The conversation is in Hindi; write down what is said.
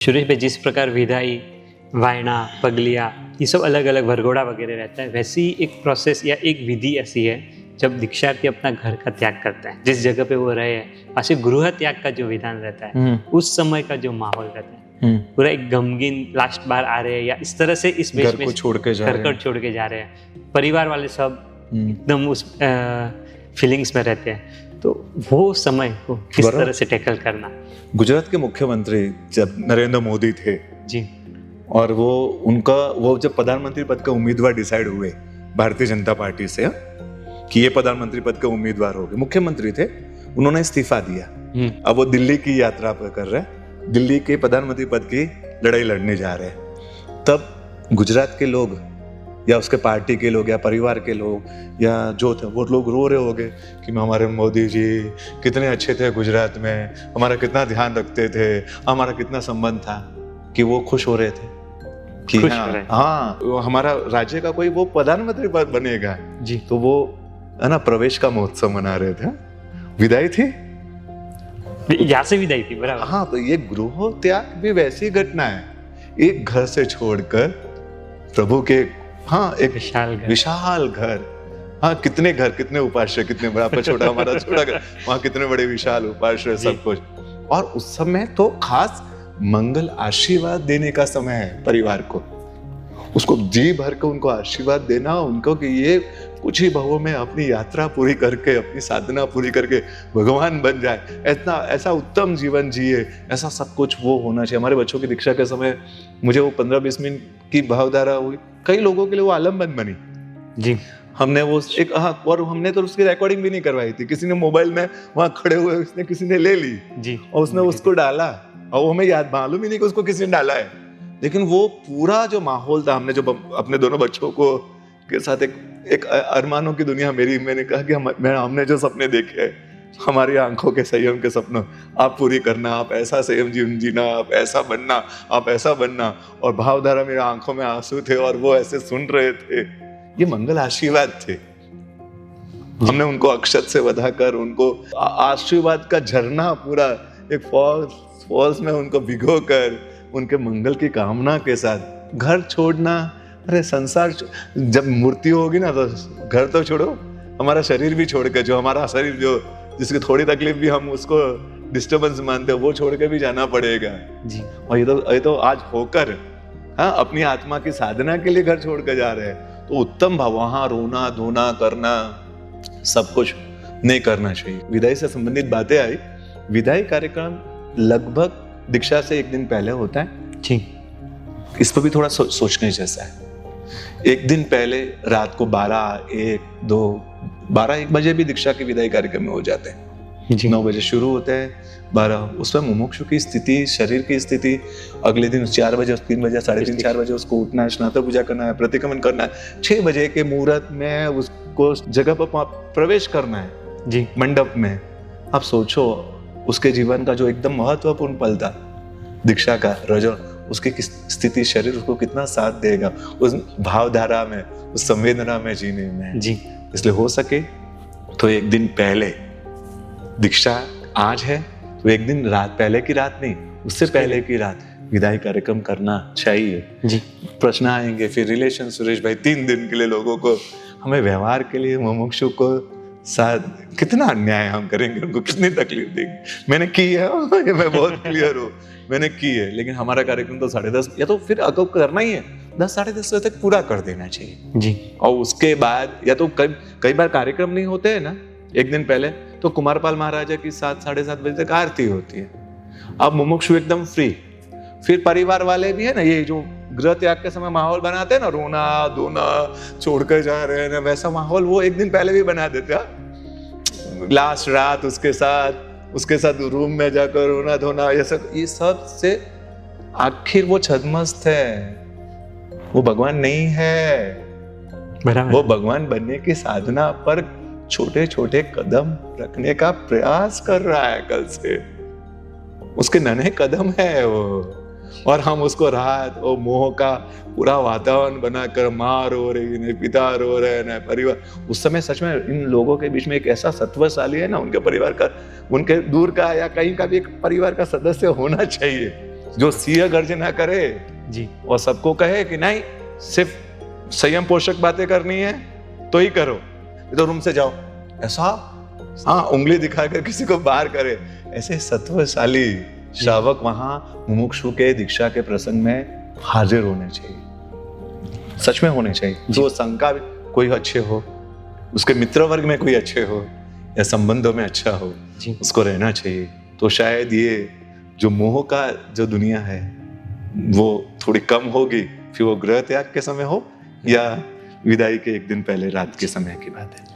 सुरेश भाई, जिस प्रकार विदाई, वायना, पगलिया, ये सब अलग अलग वरघोड़ा वगैरह रहता है, वैसी एक प्रोसेस या एक विधि ऐसी है जब दीक्षार्थी अपना घर का त्याग करता है, जिस जगह पे वो रहे हैं, वैसे गृह त्याग का जो विधान रहता है, उस समय का जो माहौल रहता है, पूरा एक गमगीन लास्ट बार आ रहे हैं या इस तरह से इस घर को छोड़ के जा रहे हैं, परिवार वाले सब एकदम उस फीलिंग्स में रहते हैं, तो वो समय को किस तरह से टैकल करना। गुजरात के मुख्यमंत्री जब नरेंद्र मोदी थे जी, और वो जब प्रधानमंत्री पद के उम्मीदवार डिसाइड हुए भारतीय जनता पार्टी से कि ये प्रधानमंत्री पद के उम्मीदवार हो गए, मुख्यमंत्री थे, उन्होंने इस्तीफा दिया। अब वो दिल्ली की यात्रा पर कर रहे हैं, दिल्ली के प्रधानमंत्री पद की लड़ाई लड़ने जा रहे हैं। तब गुजरात के लोग या उसके पार्टी के लोग या परिवार के लोग या जो थे वो लोग रो रहे होंगे कि हमारे मोदी जी कितने अच्छे थे, गुजरात में हमारा कितना ध्यान रखते थे, हमारा कितना संबंध था, कि वो खुश हो रहे थे कि हाँ हमारा राज्य का कोई वो प्रधानमंत्री बनेगा जी। तो वो है ना प्रवेश का महोत्सव मना रहे थे, विदाई थी, यहाँ से विदाई थी, बराबर। हाँ, तो ये गृह त्याग भी वैसी घटना है, एक घर से छोड़कर प्रभु के एक विशाल घर, हाँ कितने घर, कितने उपाश्रय, कितने बड़ा पर छोटा हमारा छोटा घर, वहाँ कितने बड़े विशाल उपाश्रय सब कुछ। और उस समय तो खास मंगल आशीर्वाद देने का समय है परिवार को, उसको जी भर के उनको आशीर्वाद देना, उनको कि ये कुछ ही भावों में अपनी यात्रा पूरी करके, अपनी साधना पूरी करके भगवान बन जाए, ऐसा उत्तम जीवन जिए, ऐसा सब कुछ वो होना चाहिए। हमारे बच्चों की दीक्षा के समय मुझे वो 15-20 मिनट की भावधारा हुई, कई लोगों के लिए वो आलमबंद बनी जी। हमने वो एक और हमने तो उसकी रिकॉर्डिंग भी नहीं करवाई थी, किसी ने मोबाइल में वहाँ खड़े हुए उसने किसी ने ले ली जी, और उसने उसको डाला, और वो हमें याद मालूम ही नहीं कि उसको किसी ने डाला है, लेकिन वो पूरा जो माहौल था, हमने जो अपने दोनों बच्चों को के साथ एक अरमानों की दुनिया मैंने कहा कि हमने जो सपने देखे हैं, हमारी आंखों के संयम के सपनों आप पूरी करना, आप ऐसा संयम जीवन जीना, आप ऐसा बनना, आप ऐसा बनना। और भावधारा मेरी आंखों में आंसू थे और वो ऐसे सुन रहे थे, ये मंगल आशीर्वाद थे। हमने उनको अक्षत से बधाकर उनको आशीर्वाद का झरना पूरा एक फॉल्स में उनको भिगो कर उनके मंगल की कामना के साथ घर छोड़ना। अरे संसार जब मूर्ति होगी ना तो घर तो छोड़ो, हमारा शरीर भी छोड़ के, जो हमारा शरीर जो जिसकी थोड़ी तकलीफ भी हम उसको डिस्टर्बेंस मानते हैं, वो छोड़ के भी जाना पड़ेगा जी। और ये तो आज होकर अपनी आत्मा की साधना के लिए घर छोड़ के जा रहे हैं, तो उत्तम भाव, वहां रोना धोना करना सब कुछ नहीं करना चाहिए। विदाई से संबंधित बातें आई। विदाई कार्यक्रम लगभग दीक्षा से एक दिन पहले होता है जी। इस पर भी थोड़ा सोचने जैसा है। एक दिन पहले रात को 12-1 बजे भी दीक्षा की विदाई कार्यक्रम में हो जाते हैं। 9 बजे शुरू होते हैं, 12 उसमें मुमुक्षु की स्थिति, शरीर की स्थिति, अगले दिन 4 बजे, 3 बजे, 3:30, 4 बजे उसको उठना है, स्नातक पूजा करना है, प्रतिक्रमण करना है, 6 बजे के मुहूर्त में उसको जगह पर प्रवेश करना है जी, मंडप में। आप सोचो उसके जीवन का जो एकदम महत्वपूर्ण पल था दीक्षा का, रजो, उसकी स्थिति, शरीर उसको कितना साथ देगा उस भावधारा में, उस संवेदना में जीने में जी। इसलिए हो सके तो एक दिन पहले, दीक्षा आज है तो एक दिन रात, पहले की रात नहीं, उससे पहले की रात विदाई कार्यक्रम करना चाहिए जी। प्रश्न आएंगे फिर रिलेशन, सुरेश भाई 3 दिन के लिए लोगों को, हमें व्यवहार के लिए मुमुक्षु को साथ कितना अन्याय हम करेंगे, उनको कितनी तकलीफ देंगे। मैंने की है, मैं बहुत क्लियर हूँ, मैंने की है, लेकिन हमारा कार्यक्रम तो 10:30 या तो फिर अगो करना ही है, 10-10:30 बजे तक पूरा कर देना चाहिए जी। और उसके बाद या तो कई बार कार्यक्रम नहीं होते हैं ना एक दिन पहले, तो कुमारपाल महाराजा की 7-7:30 बजे तक आरती होती है। अब मुमुक्षु एकदम फ्री, फिर परिवार वाले भी है ना, ये जो गृह त्याग के समय माहौल बनाते हैं ना, रोना धोना छोड़ कर जा रहे हैं ना, वैसा माहौल वो एक दिन पहले भी बना देते हैं। लास्ट रात उसके साथ रूम में जाकर रोना धोना, ये सब से आखिर वो छद्मस्त है, वो भगवान नहीं है। वो भगवान बनने की साधना पर छोटे छोटे कदम रखने का प्रयास कर रहा है कल से, उसके नन्हे कदम है वो, और हम उसको रात और मोह का पूरा वातावरण बनाकर, माँ रो रही है, पिता रो रहे हैं, परिवार। उस समय सच में इन लोगों के बीच में एक ऐसा सत्वशाली है ना, उनके परिवार का, उनके दूर का या कहीं का भी एक परिवार का सदस्य होना चाहिए जो सिंह गर्जना करे जी और सबको कहे कि नहीं, सिर्फ संयम पोषक बातें करनी है तो ही करो, तो रूम से जाओ, ऐसा हाँ उंगली दिखाकर किसी को बाहर करे, ऐसे सत्वशाली श्रावक वहां मुमुक्षु के दीक्षा के प्रसंग में हाजिर होने चाहिए, सच में होने चाहिए। जो संघ भी कोई अच्छे हो, उसके मित्र वर्ग में कोई अच्छे हो या संबंधों में अच्छा हो, उसको रहना चाहिए। तो शायद ये जो मोह का जो दुनिया है वो थोड़ी कम होगी, फिर वो गृह त्याग के समय हो या विदाई के एक दिन पहले रात के समय की बात है।